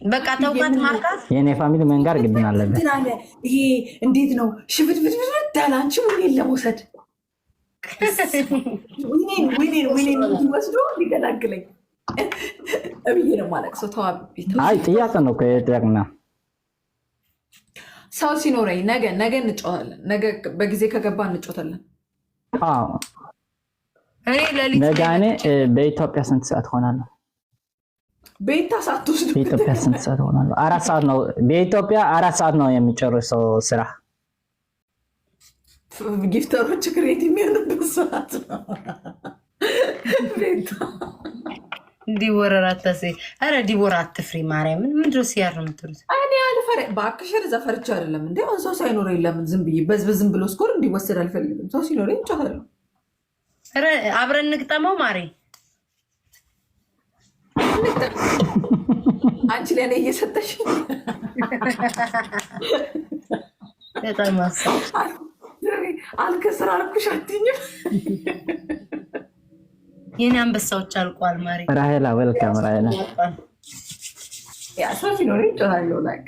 በቃ ተውቃት ማርካት የኔ ፋሚሊ መንጋር ግድን አለበት። ይሄ እንዴት ነው ሽብትብትብት ዳላንቺ ወይኔን ለመውሰድ ወይኔን ወስዶ ሊገላግለኝ እብዬ ነው ማለቅሰው። ተዋቢ አይ ጥያቄ ነው ከጥያቄና ሰው ሲኖረኝ ነገ እንጫወታለን። ነገ በጊዜ ከገባ እንጫወታለን። አዎ እኔ ለሊት ነገ እኔ በኢትዮጵያ ስንት ሰዓት ሆናለሁ? ቤታ ሳትወስድ በኢትዮጵያ ስንት ሰዓት ሆናለሁ? 4 ሰዓት ነው። በኢትዮጵያ 4 ሰዓት ነው የሚጨርሰው ስራ። ጊፍተሮች ክሬት የሚሆንበት ሰዓት ነው። ቤታ ዲቦራ አታሴ አረ ዲቦራ አትፍሪ ማርያምን ምንድነው ሲያርም ትሩት እኔ አልፈረ ባክሽር ዘፈርቻ አይደለም እንዴ ሰው ሳይኖር የለም ዝም ብዬ በዝም ብሎ ስኮር እንዲወሰድ አልፈልግም። ሰው ሲኖር እንጫወታለን። አረ አብረን እንግጠመው ማሪ አንቺ ለኔ እየሰጠሽ በጣም አልከስር አልኩሽ አትይኝም። የኔ አንበሳዎች አልቋል ማሪ ራሄላ ዌልካም ራሄላ ያ ሰው ሲኖር እንጫወታለን። ላይክ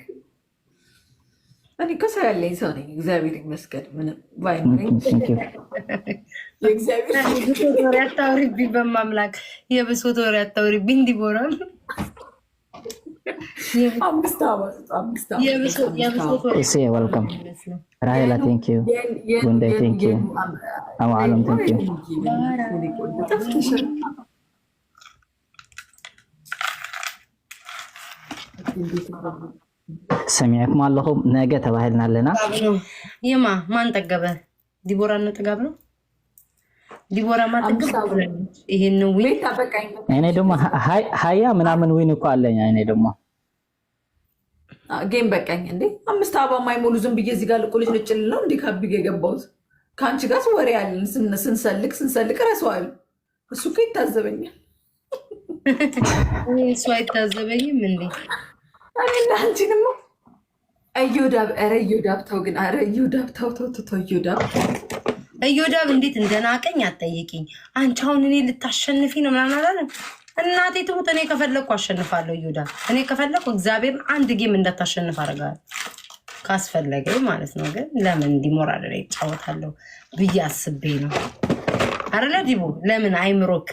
እኔ ከሰው ያለኝ ሰው ነኝ እግዚአብሔር ይመስገን። ምንም ባይኖረኝ የእግዚአብሔር ወሬ አታውሪብኝ በማምላክ የብሶት ወሬ አታውሪብኝ ዲቦራ አምስት እሺ ዌልካም ራሄላ ቴንክ ዩ ወንዴ ቴንክ ዩ አማለም ቴንክ ዩ ሰሚያኩም አለሁም ነገ ተባህልናለና የማ ማን ጠገበ ዲቦራ ነው ጠጋብ ነው ዲቦራ ማጠገብ ይሄን ነው ወይ ታበቃኝ። እኔ ደግሞ ሃያ ምናምን ዊን እኮ አለኝ። እኔ ደግሞ ጌም በቃኝ እንዴ 5 አበባ ማይሞሉ ዝም ብዬ እዚህ ጋር ልቆልጅ ልጭል ነው እንዴ ካብዬ የገባሁት ከአንቺ ጋር ወሬ ያለን ስንሰልቅ ረሰዋል። እሱ እኮ ይታዘበኛል። እሱ አይታዘበኝም እንዴ እኔና አንቺንማ እዮዳብ ኧረ እዮዳብ ተው ግን ኧረ እዮዳብ ተው እዮዳብ እንዴት እንደናቀኝ አትጠይቂኝ። አንቺ አሁን እኔ ልታሸንፊ ነው ምናምን አላለም። እናቴ ትሙት እኔ ከፈለኩ አሸንፋለሁ። እዮዳብ እኔ ከፈለኩ እግዚአብሔርን አንድ ጌም እንዳታሸንፍ አደርጋለሁ ካስፈለገኝ ማለት ነው። ግን ለምን እንዲሞራል ላይ ይጫወታለሁ ብዬ አስቤ ነው አይደለ ዲቦ? ለምን አይምሮክ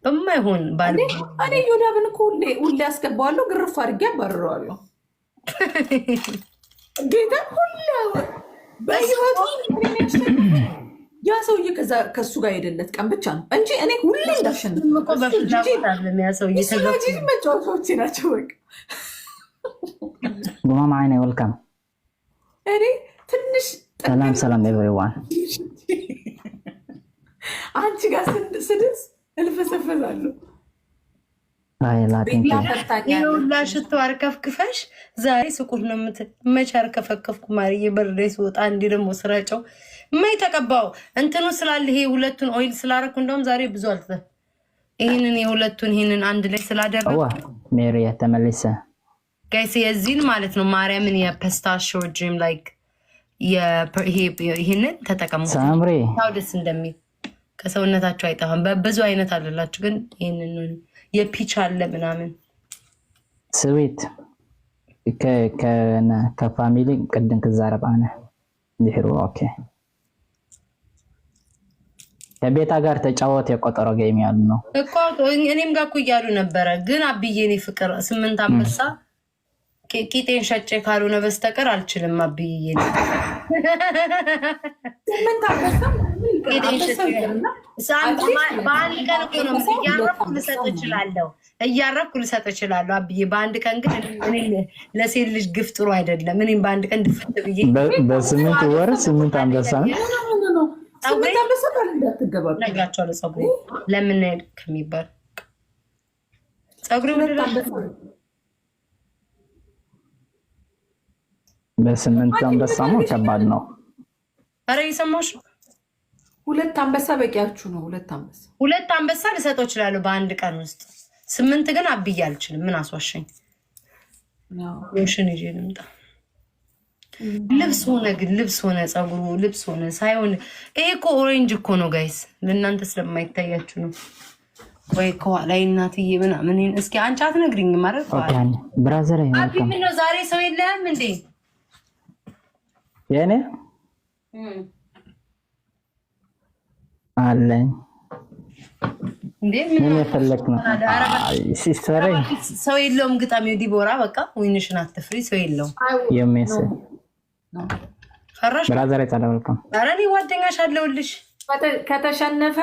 በማይሆን ባል እኔ እዮዳብን እኮ ሁሌ አስገባዋለሁ፣ ግርፍ አድርጌ አባርረዋለሁ። ጌታ ሁሌ በህይወቱ ያ ሰውዬ ከሱ ጋር ሄደለት ቀን ብቻ ነው እንጂ እኔ ሁሌ እንዳሸንፍ መጫወቻዎቼ ናቸው። በቃ ጉማማ አይነ ወልካም እኔ ትንሽ ሰላም ኤቭሪዋን አንቺ ጋር ስድስ እልፈሰፈዛለሁ። ይኸውላ ሽቶ አርከፍክፈሽ ዛሬ ስቁር ነው መች አርከፈከፍኩ ማርዬ በርዴ ስወጣ እንዲ ደግሞ ስራጨው ማይ ተቀባው እንትኑ ስላለ ይሄ ሁለቱን ኦይል ስላረኩ እንደውም ዛሬ ብዙ አልተ ይሄንን የሁለቱን ይሄንን አንድ ላይ ስላደረኩ ሜሪ ተመለሰ ጋይስ የዚህን ማለት ነው ማርያምን የፒስታሺዮ ድሪም ላይክ ይሄንን ተጠቀሙ። ሳምሪ ታው ደስ እንደሚል ከሰውነታቸው አይጣፋም። በብዙ አይነት አለላችሁ ግን ይሄንን የፒች አለ ምናምን ስዊት ከፋሚሊ ቅድም ከዛረባነ ዲህሩ ኦኬ ከቤታ ጋር ተጫወት የቆጠረው ጌም ያሉ ነው እኮ እኔም ጋር እኮ እያሉ ነበረ። ግን አብዬ እኔ ፍቅር 8 አንበሳ ቂጤን ሸጬ ካልሆነ በስተቀር አልችልም። አብዬ እኔ 8 አንበሳ በአንድ ቀን እኮ ነው እያረፍኩ ልሰጥ እችላለሁ። አብዬ በአንድ ቀን ግን እኔ ለሴት ልጅ ግፍ ጥሩ አይደለም። እኔም በአንድ ቀን ድፍት ብዬ በ8 ወር 8 አንበሳ ነግራቸዋለሁ። ፀጉሬ ለምን ከሚባል ፀጉሬ በ8 አንበሳ ነው ከባድ ነው። ኧረ እየሰማሁሽ ነው። 2 አንበሳ በቂያችሁ ነው። 2 አንበሳ ልሰጠው እችላለሁ በአንድ ቀን ውስጥ 8 ግን አብዬ አልችልም። ምን አስዋሸኝ? ሎሽን ይዤ ልምጣ። ልብስ ሆነ ግን ልብስ ሆነ ፀጉሩ ልብስ ሆነ ሳይሆን ይሄ እኮ ኦሬንጅ እኮ ነው ጋይስ፣ ለእናንተ ስለማይታያችሁ ነው። ወይ ከኋላይ እናትዬ ምናምን እስኪ አንቺ አትነግሪኝም ማለት ኦኬ ብራዘር አቢ ምን ነው ዛሬ ሰው የለም እንዴ የኔ አለኝ እንዴ ምን የፈለክ ነው ሲስተር ሰው የለውም ግጣሚው ዲቦራ በቃ ወይንሽን አትፍሪ ሰው የለውም የሜስ ፈራሽ ብራዘር አይታለልኩም አረኒ ጓደኛሽ አለውልሽ ከተሸነፈ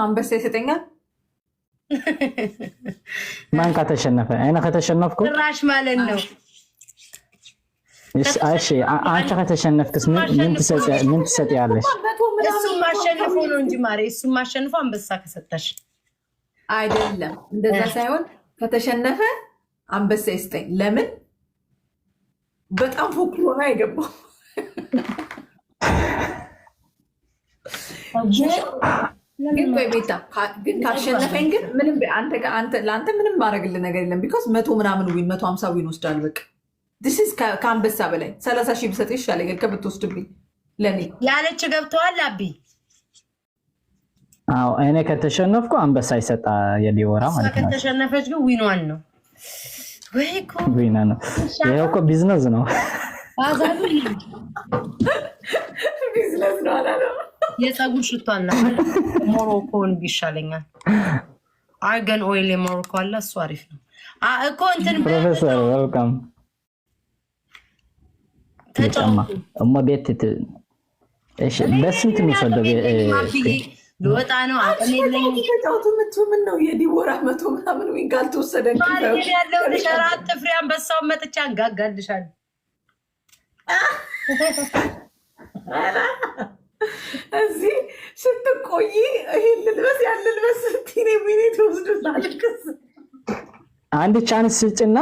አንበሳ ይሰጠኛል ማን ከተሸነፈ እኔ ከተሸነፍኩ ፍራሽ ማለት ነው እሺ አንቺ ከተሸነፍክስ ምን ትሰጪያለሽ እሱ ማሸነፉ ነው እንጂ ማሬ እሱ ማሸነፉ አንበሳ ከሰጠሽ አይደለም እንደዛ ሳይሆን ከተሸነፈ አንበሳ ይስጠኝ ለምን በጣም ፎክሎ ነው አይገባው ግን ቆይ ቤታ ግን ካሸነፈኝ ግን ምንም ለአንተ ምንም ማድረግልህ ነገር የለም ቢኮዝ 100 ምናምን ዊን 150 ዊን ወስዳል በቃ ዲስ ከአንበሳ በላይ 30,000 ብሰጥ ይሻለኛል ከብትወስድብኝ ለኔ ያለች ገብተዋል አቢ አዎ እኔ ከተሸነፍኩ አንበሳ ይሰጣ የዲቦራ ማለት ነው ከተሸነፈች ግን ዊኗን ነው ወይ እኮ ዊና ነው ይሄው እኮ ቢዝነስ ነው አዛዱ ቢዝነስ ነው አላለም የፀጉር ሽቷን ነው ሞሮኮን ቢሻለኛል አርገን ኦይል የሞሮኮ አለ እሱ አሪፍ ነው እኮ እንትን ፕሮፌሰር ዌልካም ተጨማ እማ ቤት እሺ በስንት ነው ሰደበ ልወጣ ነው አቅም የለኝም ተጫውቱ ምን ነው የዲቦራ 100 ምናምን ዊን ካልተወሰደ ማለት ያለው ለሸራት ፍሬ አንበሳው መጥቻ አንጋጋልሻል እዚህ ስትቆይ ይሄን ልልበስ ያን ልልበስ ቲኔ ሚኒት ወስዱታል አንድ ቻንስ ስጭና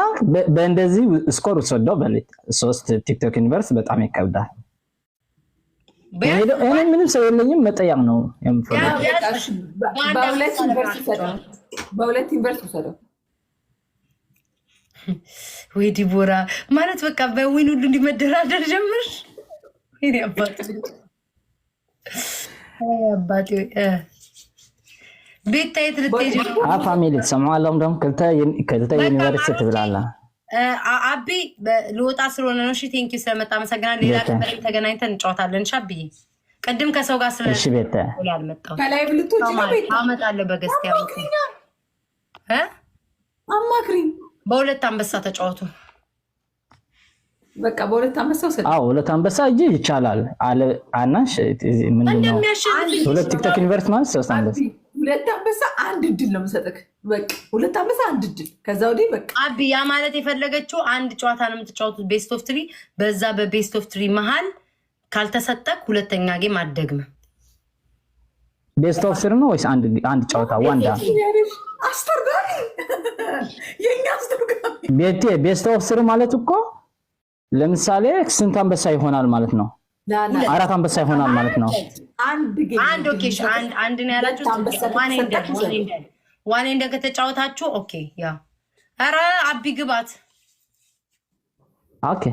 በእንደዚህ ስኮር ወሰደው በለት 3 ቲክቶክ ዩኒቨርስ በጣም ይከብዳል እኔ ምንም ሰው የለኝም መጠያም ነው የምፈልገው በሁለት ዩኒቨርስ ወሰደው ወይ ዲቦራ ማለት በቃ በዊን ሁሉ እንዲመደራደር ጀምርሽ ይሄ አባቴ ቤት ታይት ልትሄጂ ፋሚሊ ሰማዓለም ደም ከልተ ዩኒቨርሲቲ ትብላላ አቢ ልወጣ ስለሆነ ነው እሺ ቴንክ ዩ ስለመጣ መሰግናለሁ ሌላ ቀን ተገናኝተን እንጫወታለን ሻቢ ቅድም ከሰው ጋር ስለ እሺ ቤት ያልመጣው ከላይ ብልቶች ነው ቤት አመጣለሁ በገስት ያመጣ አማክሪ በሁለት አንበሳ ተጫወቱ በቃ በሁለት አንበሳ ወሰደ ሁለት አንበሳ እጂ ይቻላል አለ አናሽ ምንድነው ሁለት ቲክቶክ ዩኒቨርስ ማለት ሶስት አንበሳ ሁለት አንበሳ አንድ ድል ነው የምሰጥክ በቃ ሁለት አንበሳ አንድ ድል ከዛ ወዲህ በቃ አቢ ያ ማለት የፈለገችው አንድ ጨዋታ ነው የምትጫወቱት ቤስት ኦፍ 3 በዛ በቤስት ኦፍ 3 መሃል ካልተሰጠክ ሁለተኛ ጌም አደግመ ቤስት ኦፍ 3 ነው ወይስ አንድ ጨዋታ ዋንዳ አስተርጋሚ የኛ አስተርጋሚ ቤቴ ቤስት ኦፍ 3 ማለት እኮ ለምሳሌ ስንት አንበሳ ይሆናል ማለት ነው አራት አንበሳ ይሆናል ማለት ነው አንድ ኦኬ አንድ ነው ያላችሁ ዋን እንደ ከተጫወታችሁ ኦኬ ያ አረ አቢ ግባት ኦኬ